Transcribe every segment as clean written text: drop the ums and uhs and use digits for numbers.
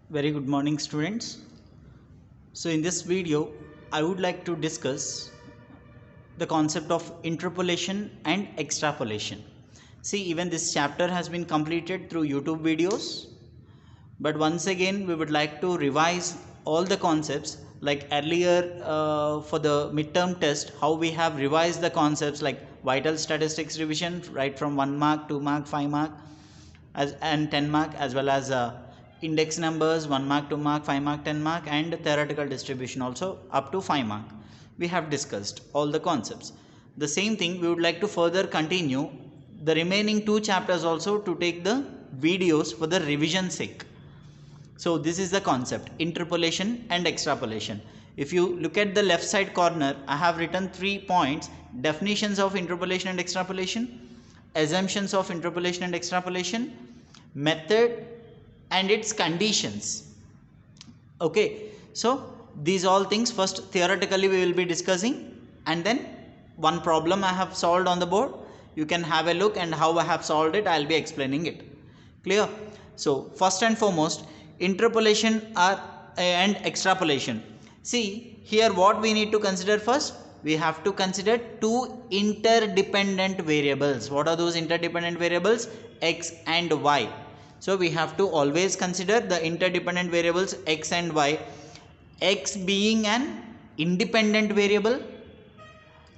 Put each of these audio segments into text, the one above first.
Very good morning, students. So in this video I would like to discuss the concept of interpolation and extrapolation. See, even this chapter has been completed through YouTube videos, but once again we would like to revise all the concepts like earlier for the midterm test, how we have revised the concepts like vital statistics revision right from 1 mark, 2 mark, 5 mark and 10 mark, as well as index numbers 1 mark, 2 mark, 5 mark, 10 mark, and theoretical distribution also up to 5 mark. We have discussed all the concepts. The same thing we would like to further continue the remaining 2 chapters also to take the videos for the revision sake. So this is the concept, interpolation and extrapolation. If you look at the left side corner, I have written 3 points: definitions of interpolation and extrapolation, assumptions of interpolation and extrapolation, method and its conditions. Okay, so these all things first theoretically we will be discussing, and then one problem I have solved on the board. You can have a look, and how I have solved it I will be explaining it. Clear? So first and foremost, interpolation and extrapolation. See here, what we need to consider first, we have to consider two interdependent variables. What are those interdependent variables? X and y. So we have to always consider the interdependent variables x and y, x being an independent variable,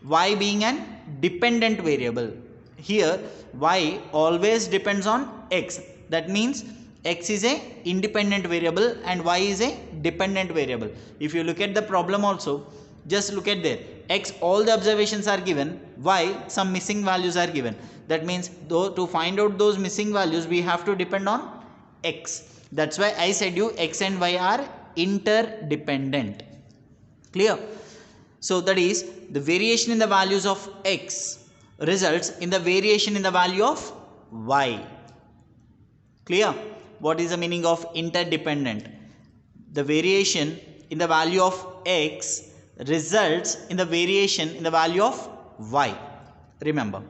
y being an dependent variable. Here y always depends on x, that means x is a independent variable and y is a dependent variable. If you look at the problem also, just look at there, x all the observations are given, y some missing values are given. That means though to find out those missing values we have to depend on x. That's why I said you x and y are interdependent. Clear? So that is, the variation in the values of x results in the variation in the value of y. Clear? What is the meaning of interdependent? The variation in the value of x results in the variation in the value of y. Remember,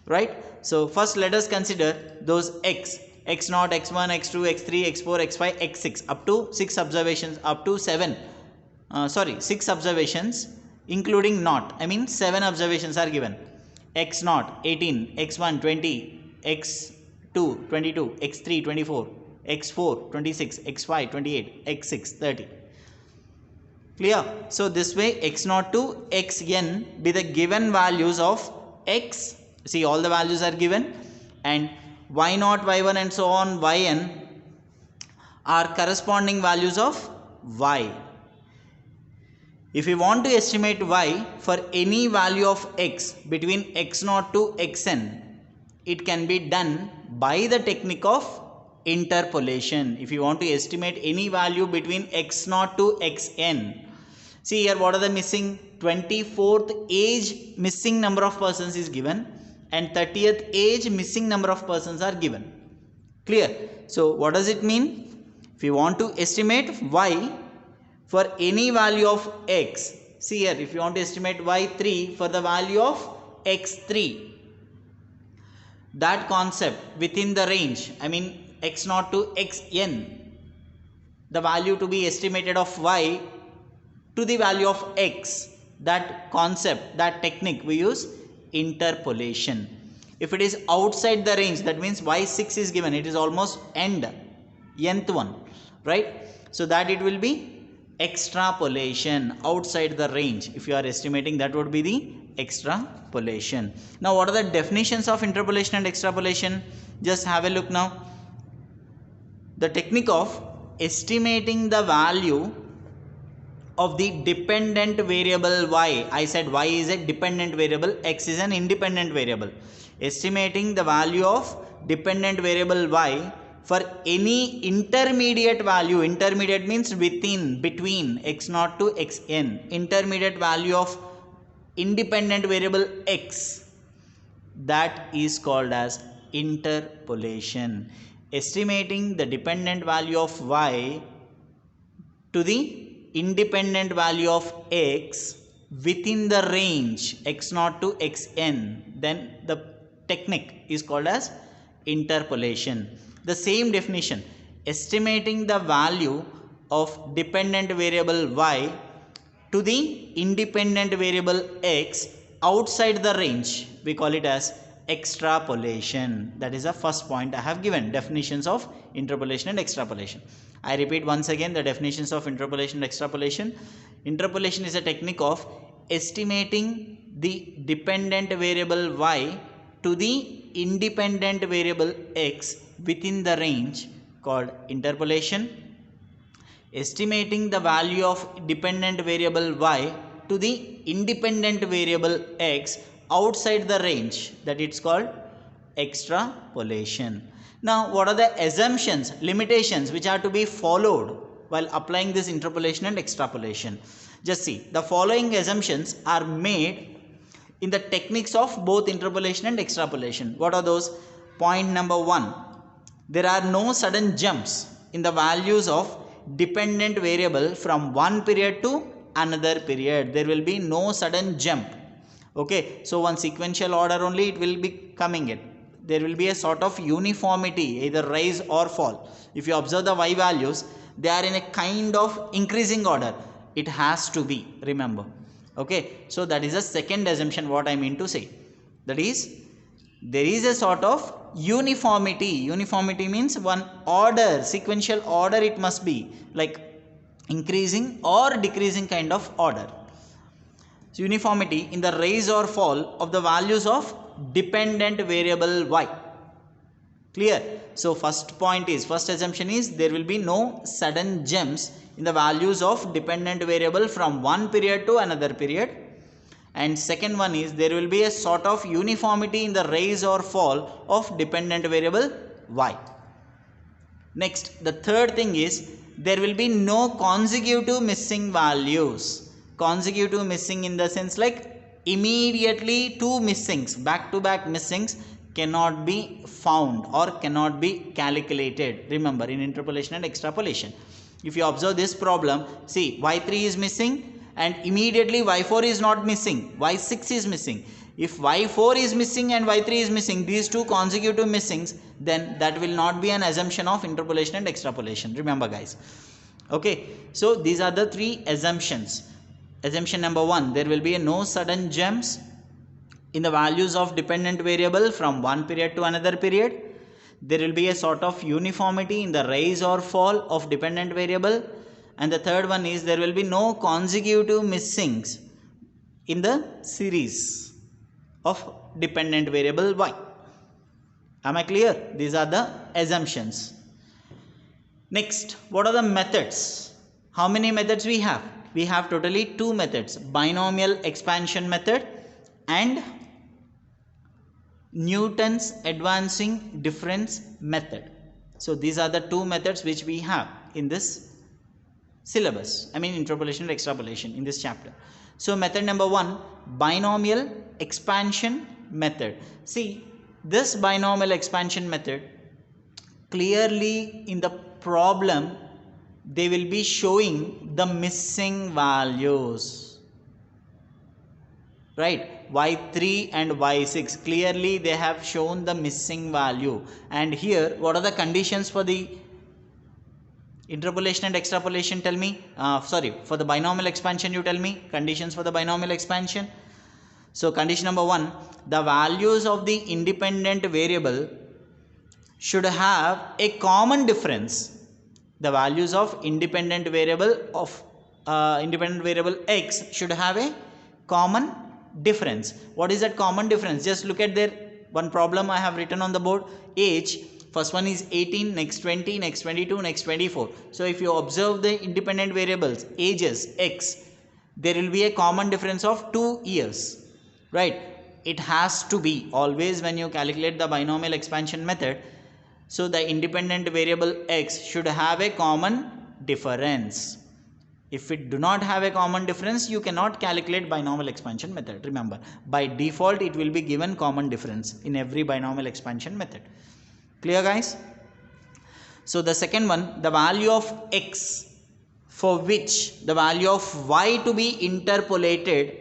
right? So first let us consider those x, x0, x1, x2, x3, x4, x5, x6, up to 6 observations, up to 6 observations including not, I mean 7 observations are given. x0 18, x1 20, x2 22, x3 24, x4 26, x5 28, x6 30. Clear? So this way x0 to xn be the given values of x. See, all the values are given, and y0, y1 and so on yn are corresponding values of y. If we want to estimate y for any value of x between x0 to xn, it can be done by the technique of interpolation. If you want to estimate any value between x0 to xn, see here what are the missing, 24th age missing number of persons is given, and 30th age missing number of persons are given. Clear? So what does it mean? If you want to estimate y for any value of x, see here, if you want to estimate y3 for the value of x3, that concept within the range, I mean x0 to xn, the value to be estimated of y to the value of x, that concept, that technique we use interpolation. If it is outside the range, that means y6 is given, it is almost nth one, right? So that it will be extrapolation, outside the range. If you are estimating, that would be the extrapolation. Now what are the definitions of interpolation and extrapolation? Just have a look now. The technique of estimating the value of the dependent variable y. I said y is a dependent variable, x is an independent variable. Estimating the value of dependent variable y for any intermediate value. Intermediate means within, between x0 to xn. Intermediate value of independent variable x, that is called as interpolation. Estimating the dependent value of y to the independent value of x within the range x0 to xn, then the technique is called as interpolation. The same definition, estimating the value of dependent variable y to the independent variable x outside the range. We call it as extrapolation. That is the first point I have given, definitions of interpolation and extrapolation. I repeat once again the definitions of interpolation and extrapolation. Interpolation is a technique of estimating the dependent variable y to the independent variable x within the range called interpolation. Estimating the value of dependent variable y to the independent variable x outside the range, that it's called extrapolation. Now, what are the assumptions, limitations which are to be followed while applying this interpolation and extrapolation? Just see, the following assumptions are made in the techniques of both interpolation and extrapolation. What are those? Point number 1, there are no sudden jumps in the values of dependent variable from one period to another period. There will be no sudden jump. Okay, so one sequential order only it will be coming in. There will be a sort of uniformity, either rise or fall. If you observe the y values, they are in a kind of increasing order. It has to be, remember. Okay, so that is the second assumption what I mean to say. That is, there is a sort of uniformity. Uniformity means one order, sequential order it must be, like increasing or decreasing kind of order. So uniformity in the rise or fall of the values of dependent variable y. Clear? So first assumption is there will be no sudden jumps in the values of dependent variable from one period to another period. And second one is there will be a sort of uniformity in the rise or fall of dependent variable y. Next, the third thing is there will be no consecutive missing values. Consecutive missing in the sense like immediately two missings, back to back missings cannot be found or cannot be calculated. Remember, in interpolation and extrapolation, if you observe this problem, see y3 is missing and immediately y4 is not missing, y6 is missing. If y4 is missing and y3 is missing, these two consecutive missings, then that will not be an assumption of interpolation and extrapolation. Remember guys. Okay, so these are the three assumptions. Assumption number 1, there will be no sudden jumps in the values of dependent variable from one period to another period. There will be a sort of uniformity in the rise or fall of dependent variable. And the third one is there will be no consecutive missings in the series of dependent variable y. Am I clear? These are the assumptions. Next, what are the methods? How many methods we have? We have totally two methods, binomial expansion method and Newton's advancing difference method. So these are the two methods which we have in this syllabus, I mean interpolation and extrapolation in this chapter. So method number 1, binomial expansion method. See, this binomial expansion method, clearly in the problem they will be showing the missing values, right? y3 and y6, clearly they have shown the missing value. And here what are the conditions for the interpolation and extrapolation? Tell me, for the binomial expansion you tell me conditions for the binomial expansion. So condition number 1, the values of the independent variable should have a common difference. The values of independent variable x should have a common difference. What is that common difference? Just look at there, one problem I have written on the board. Age, first one is 18, next 20, next 22, next 24. So if you observe the independent variables ages x, there will be a common difference of 2 years, right? It has to be always when you calculate the binomial expansion method. So the independent variable x should have a common difference. If it do not have a common difference, you cannot calculate binomial expansion method. Remember, by default it will be given common difference in every binomial expansion method. Clear guys? So the second one, the value of x for which the value of y to be interpolated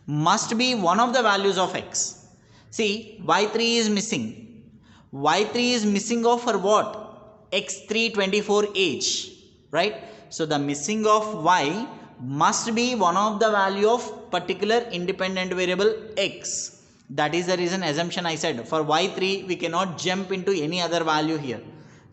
must be one of the values of x. See, y3 is missing. Y3 is missing of for what? x3 24 age, right? So the missing of y must be one of the value of particular independent variable x. That is the reason assumption I said for y3 we cannot jump into any other value here.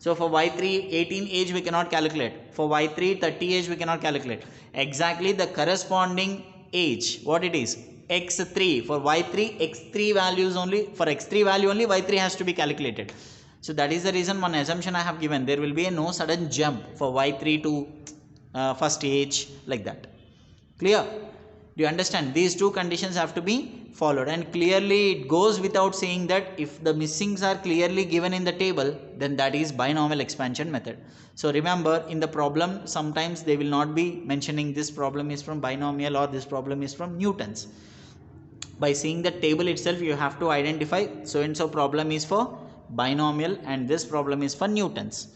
So for y3 18 age we cannot calculate, for y3 30 age we cannot calculate. Exactly the corresponding age, what it is, x3. For y3 x3 values only, for x3 value only y3 has to be calculated. So that is the reason one assumption I have given, there will be a no sudden jump for y3 to first age like that. Clear? Do you understand? These two conditions have to be followed, and clearly it goes without saying that if the missings are clearly given in the table, then that is binomial expansion method. So remember, in the problem sometimes they will not be mentioning this problem is from binomial or this problem is from Newton's. By seeing the table itself you have to identify so and so problem is for binomial and this problem is for Newton's.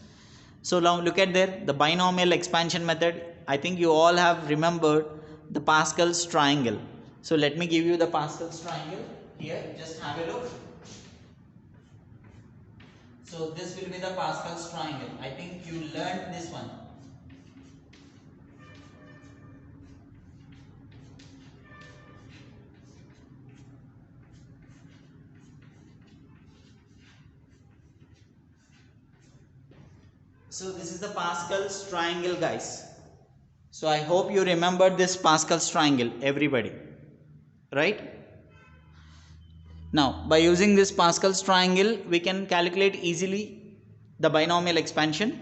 So now look at there, the binomial expansion method. I think you all have remembered the Pascal's triangle. So let me give you the Pascal's triangle here, just have a look. So this will be the Pascal's triangle. I think you learned this one. So this is the Pascal's triangle, guys. So I hope you remembered this Pascal's triangle, everybody, right? Now by using this Pascal's triangle we can calculate easily the binomial expansion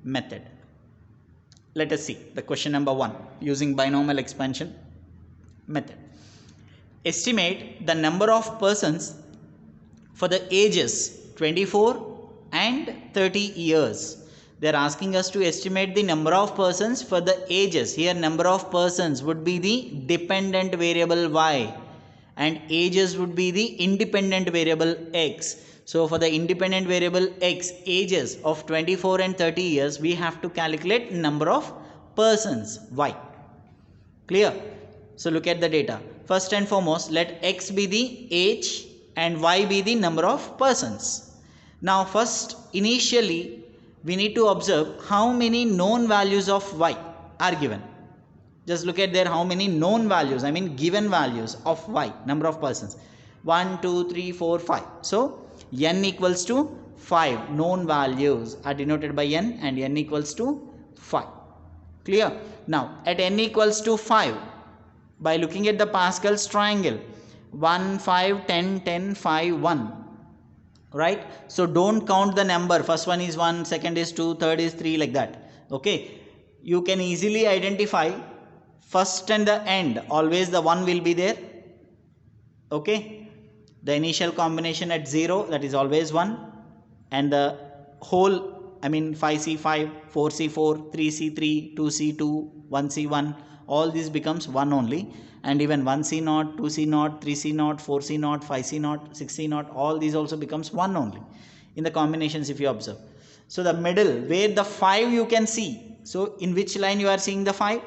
method. Let us see the question number 1 using binomial expansion method. Estimate the number of persons for the ages 24 and 30 years. They are asking us to estimate the number of persons for the ages. Here number of persons would be the dependent variable y and ages would be the independent variable x. So for the independent variable x, ages of 24 and 30 years, we have to calculate number of persons y. Clear? So look at the data. First and foremost, let x be the age and y be the number of persons. Now first, initially we need to observe how many known values of y are given. Just look at there how many known values, I mean given values of y, number of persons. 1, 2, 3, 4, 5. So n equals to 5 known values are denoted by n and n equals to 5. Clear? Now at n equals to 5, by looking at the Pascal's triangle, 1, 5, 10, 10, 5, 1. Right? So don't count the number. First one is 1, second is 2, third is 3, like that. Okay? You can easily identify first and the end, always the 1 will be there. Okay? The initial combination at 0, that is always 1, and the whole, I mean 5C5, 4C4, 3C3, 2C2, 1C1, all this becomes 1 only. And even 1C0, 2C0, 3C0, 4C0, 5C0, 6C0, all these also becomes 1 only in the combinations if you observe. So the middle where the 5 you can see, so in which line you are seeing the 5?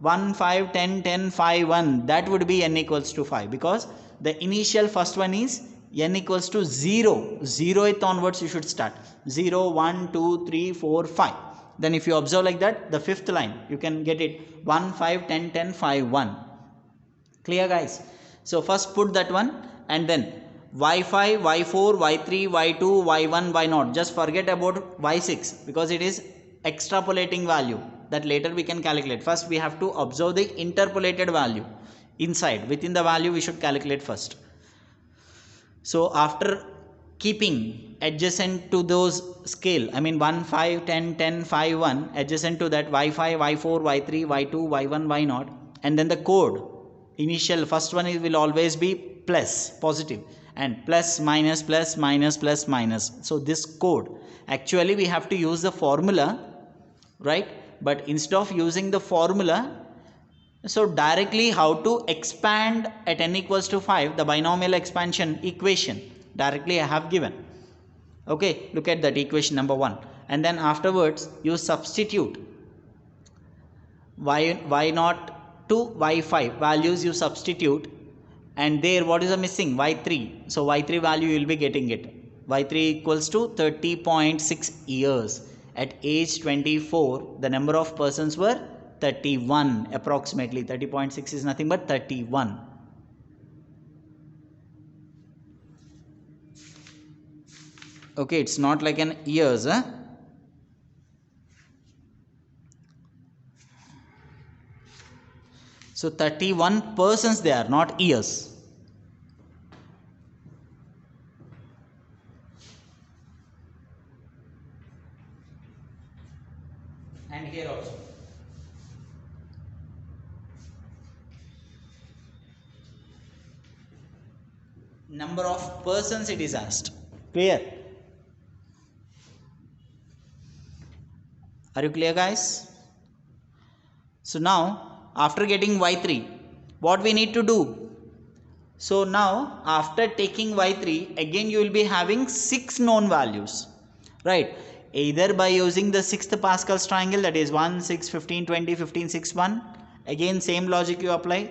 1, 5, 10, 10, 5, 1, that would be n equals to 5 because the initial first one is n equals to 0, 0th onwards you should start, 0, 1, 2, 3, 4, 5. Then if you observe like that, the fifth line you can get it 1, 5, 10, 10, 5, 1. Clear guys? So first put that one and then y5, y4, y3, y2, y1, y0. Just forget about y6 because it is extrapolating value that later we can calculate. First we have to observe the interpolated value inside. Within the value we should calculate first. So after keeping adjacent to those scale, I mean 1, 5, 10, 10, 5, 1, adjacent to that y5, y4, y3, y2, y1, y0, and then the code. Initial first one will always be plus, positive, and plus, minus, plus, minus, plus, minus. So this code, actually we have to use the formula, right? But instead of using the formula, so directly how to expand at n equals to 5, the binomial expansion equation, directly I have given. Okay, look at that equation number 1. And then afterwards you substitute y0 to y5 values you substitute, and there what is the missing? y3. So y3 value you will be getting it. y3 equals to 30.6 years. at age 24, the number of persons were 31 approximately. 30.6 is nothing but 31. Okay, it's not like an years, huh? So 31 persons they are, not years. And here also. Number of persons it is asked. Clear? Are you clear, guys? So now, after getting y3, what we need to do? So now, after taking y3, again you will be having 6 known values, right? Either by using the 6th Pascal's triangle, that is 1, 6, 15, 20, 15, 6, 1. Again, same logic you apply.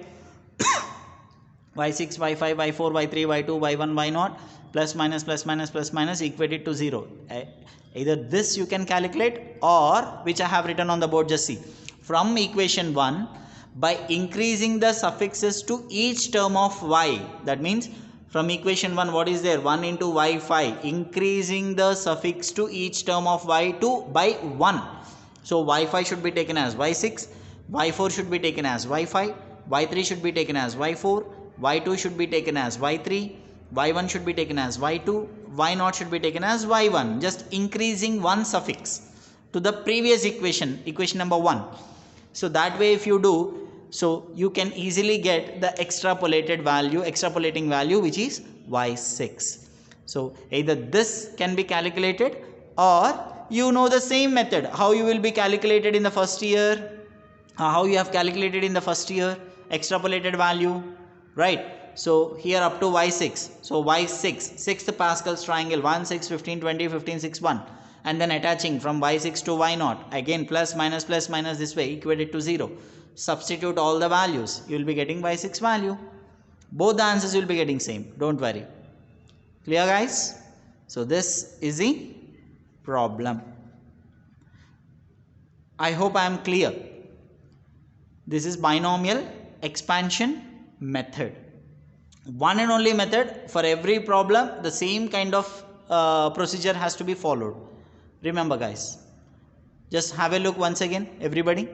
y6, y5, y4, y3, y2, y1, y0, plus minus, plus minus, plus minus, equated to 0. Either this you can calculate, or which I have written on the board, just see. From equation 1, by increasing the suffixes to each term of y, that means from equation 1, what is there? 1 into y5, increasing the suffix to each term of y2 by 1. So y5 should be taken as y6, y4 should be taken as y5, y3 should be taken as y4, y2 should be taken as y3, y1 should be taken as y2, y0 should be taken as y1. Just increasing one suffix to the previous equation, equation number 1. So that way if you do, so you can easily get the extrapolating value which is y6. So either this can be calculated, or you know the same method how you will be calculated in the first year, how you have calculated in the first year extrapolated value, right? So here up to y6, so y6, 6th Pascal's triangle, 1, 6, 15, 20, 15, 6, 1, and then attaching from y6 to y0, again plus minus this way, equated to 0. Substitute all the values, you will be getting y6 value. Both the answers you will be getting same, don't worry. Clear, guys? So this is the problem. I hope I am clear. This is binomial expansion method. One and only method for every problem. The same kind of procedure has to be followed. Remember, guys. Just have a look once again, everybody.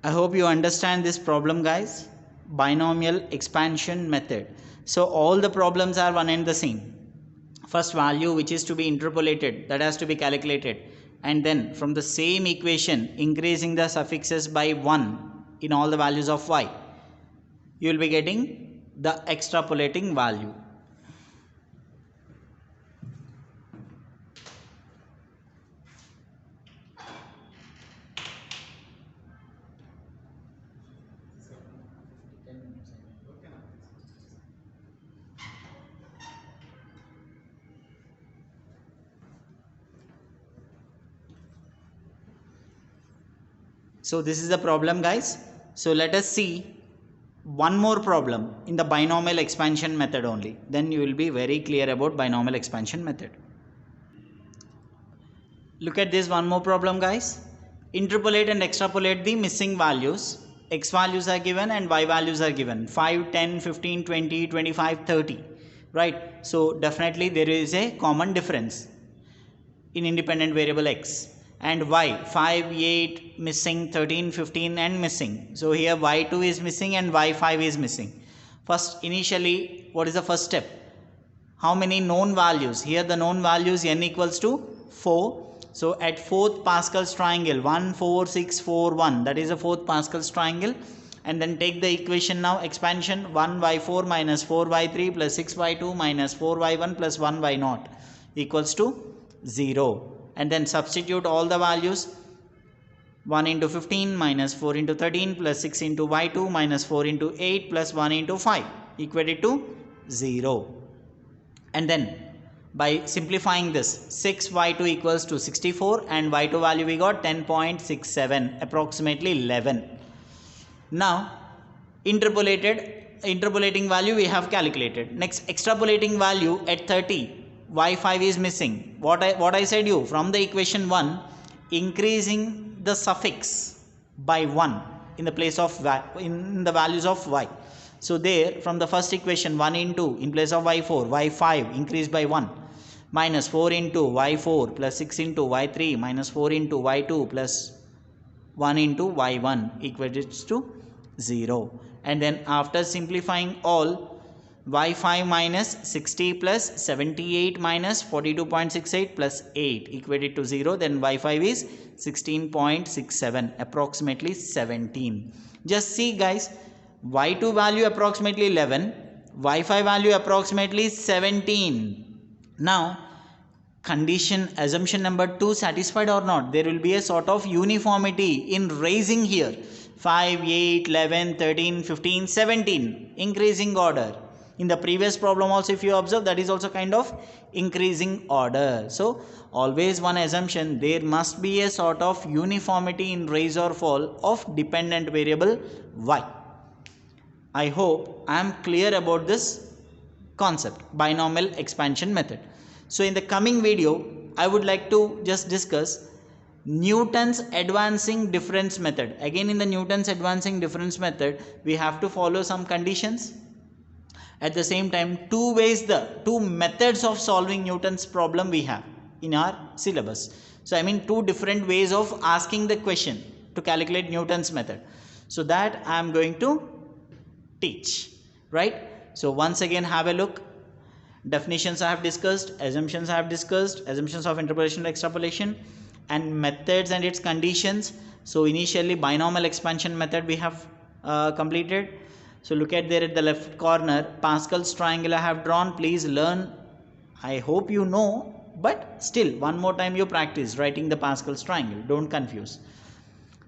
I hope you understand this problem, guys. Binomial expansion method. So all the problems are one and the same. First value which is to be interpolated, that has to be calculated, and then from the same equation increasing the suffixes by 1 in all the values of y, you will be getting the extrapolating value. So this is the problem, guys. So let us see one more problem in the binomial expansion method only. Then you will be very clear about binomial expansion method. Look at this one more problem, guys. Interpolate and extrapolate the missing values. X values are given and y values are given. 5, 10, 15, 20, 25, 30. Right. So definitely there is a common difference in independent variable x. And y, 5, 8 missing, 13, 15 and missing. So here y2 is missing and y5 is missing. First, initially, what is the first step? How many known values? Here the known values n equals to 4. So at 4th Pascal's triangle, 1, 4, 6, 4, 1. That is a 4th Pascal's triangle. And then take the equation now, expansion, 1y4 minus 4y3 plus 6y2 minus 4y1 plus 1y0 equals to 0. and then substitute all the values. 1 into 15 minus 4 into 13 plus 6 into y2 minus 4 into 8 plus 1 into 5 equated to 0. And then by simplifying this, 6y2 equals to 64 and y2 value we got 10.67, approximately 11. Now interpolating value we have calculated. Next, extrapolating value at 30, y5 is missing. What I said you from the equation 1, increasing the suffix by 1 in the place of in the values of y. So there from the first equation 1 into in place of y4, y5 increased by 1 minus 4 into y4 plus 6 into y3 minus 4 into y2 plus 1 into y1 equals to 0. And then after simplifying all, y5 minus 60 plus 78 minus 42.68 plus 8 equated to 0. Then y5 is 16.67, approximately 17. Just see guys, y2 value approximately 11, y5 value approximately 17. Now condition assumption number 2 satisfied or not? There will be a sort of uniformity in raising here. 5, 8, 11, 13, 15, 17, increasing order. In the previous problem also if you observe, that is also kind of increasing order. So always one assumption, there must be a sort of uniformity in rise or fall of dependent variable y. I hope I am clear about this concept, binomial expansion method. So in the coming video, I would like to just discuss Newton's advancing difference method. Again, in the Newton's advancing difference method, we have to follow some conditions. At the same time, two methods of solving Newton's problem we have in our syllabus. So I mean two different ways of asking the question to calculate Newton's method. So that I am going to teach, right? So once again have a look. Definitions I have discussed, assumptions I have discussed, assumptions of interpolation and extrapolation, and methods and its conditions. So initially binomial expansion method we have completed. So look at there at the left corner, Pascal's triangle I have drawn. Please learn. I hope you know, but still one more time you practice writing the Pascal's triangle. Don't confuse.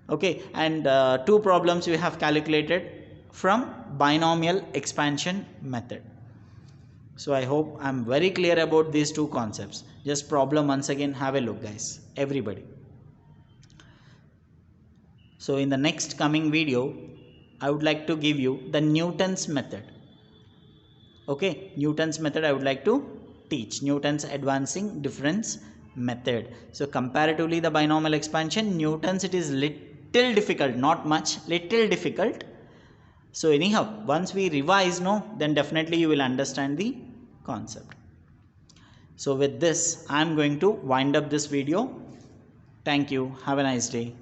Okay, and two problems we have calculated from binomial expansion method. So I hope I am very clear about these two concepts. Just problem once again, have a look guys, everybody. So in the next coming video, I would like to give you the Newton's method. Okay, Newton's method I would like to teach, Newton's advancing difference method. So comparatively the binomial expansion, Newton's it is little difficult, not much, little difficult. So anyhow, once we revise, then definitely you will understand the concept. So with this, I am going to wind up this video. Thank you. Have a nice day.